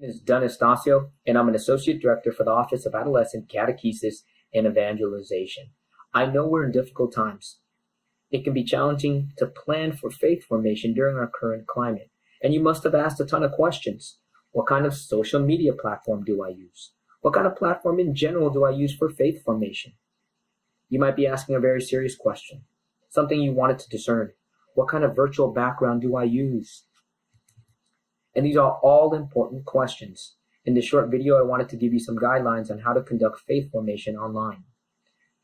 name is Don Estacio, and I'm an Associate Director for the Office of Adolescent Catechesis and Evangelization. I know we're in difficult times. It can be challenging to plan for faith formation during our current climate. And you must have asked a ton of questions. What kind of social media platform do I use? What kind of platform in general do I use for faith formation? You might be asking a very serious question, something you wanted to discern. What kind of virtual background do I use? And these are all important questions. In this short video, I wanted to give you some guidelines on how to conduct faith formation online.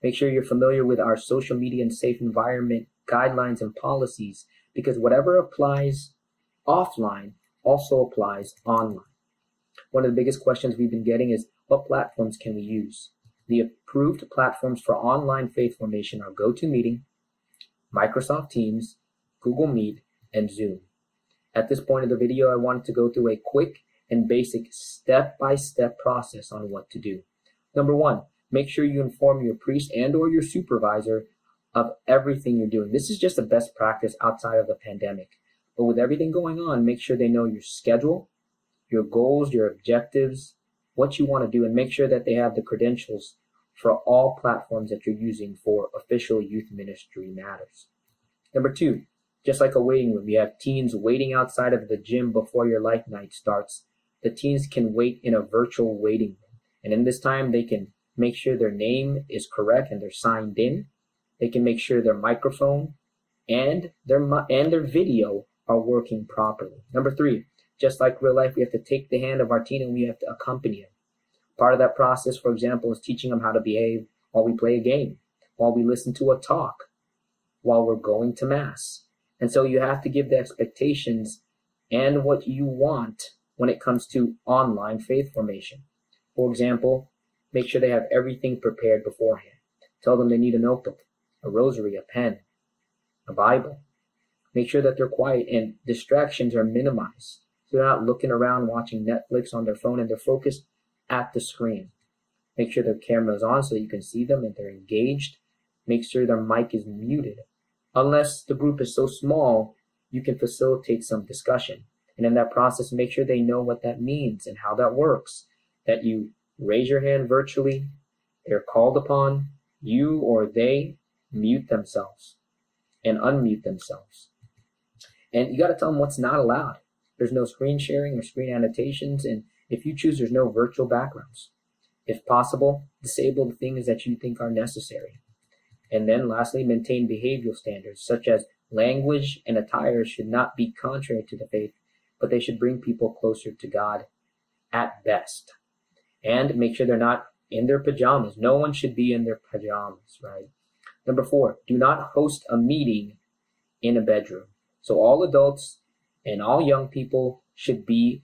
Make sure you're familiar with our social media and safe environment guidelines and policies, because whatever applies offline also applies online. One of the biggest questions we've been getting is, what platforms can we use? The approved platforms for online faith formation are GoToMeeting, Microsoft Teams, Google Meet, and Zoom. At this point of the video, I wanted to go through a quick and basic step-by-step process on what to do. Number one, make sure you inform your priest and or your supervisor of everything you're doing. This is just a best practice outside of the pandemic. But with everything going on, make sure they know your schedule, your goals, your objectives, what you want to do, and make sure that they have the credentials for all platforms that you're using for official youth ministry matters. Number two, just like a waiting room, you have teens waiting outside of the gym before your life night starts. The teens can wait in a virtual waiting room. And in this time, they can make sure their name is correct and they're signed in. They can make sure their microphone and their video are working properly. Number three, just like real life, we have to take the hand of our teen and we have to accompany him. Part of that process, for example, is teaching them how to behave while we play a game, while we listen to a talk, while we're going to mass. And so you have to give the expectations and what you want when it comes to online faith formation. For example, make sure they have everything prepared beforehand. Tell them they need a notebook, a rosary, a pen, a Bible. Make sure that they're quiet and distractions are minimized. So they're not looking around watching Netflix on their phone and they're focused at the screen. Make sure their camera is on so you can see them and they're engaged. Make sure their mic is muted. Unless the group is so small, you can facilitate some discussion. And in that process, make sure they know what that means and how that works. That you raise your hand virtually, they're called upon, you or they mute themselves and unmute themselves. And you got to tell them what's not allowed. There's no screen sharing or screen annotations, and if you choose, there's no virtual backgrounds. If possible, disable the things that you think are necessary. And then lastly, maintain behavioral standards, such as language and attire should not be contrary to the faith, but they should bring people closer to God at best. And make sure they're not in their pajamas. No one should be in their pajamas, right? Number four, do not host a meeting in a bedroom. So all adults and all young people should be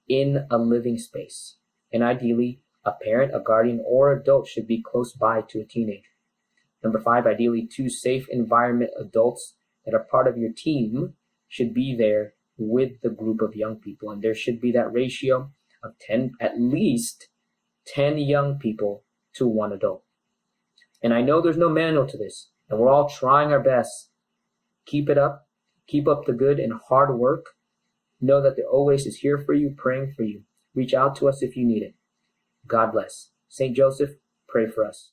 in a living space. And ideally, a parent, a guardian, or adult should be close by to a teenager. Number five, ideally, two safe environment adults that are part of your team should be there with the group of young people. And there should be that ratio of 10, at least 10 young people to one adult. And I know there's no manual to this, and we're all trying our best. Keep it up. Keep up the good and hard work. Know that the Oasis is here for you, praying for you. Reach out to us if you need it. God bless. St. Joseph, pray for us.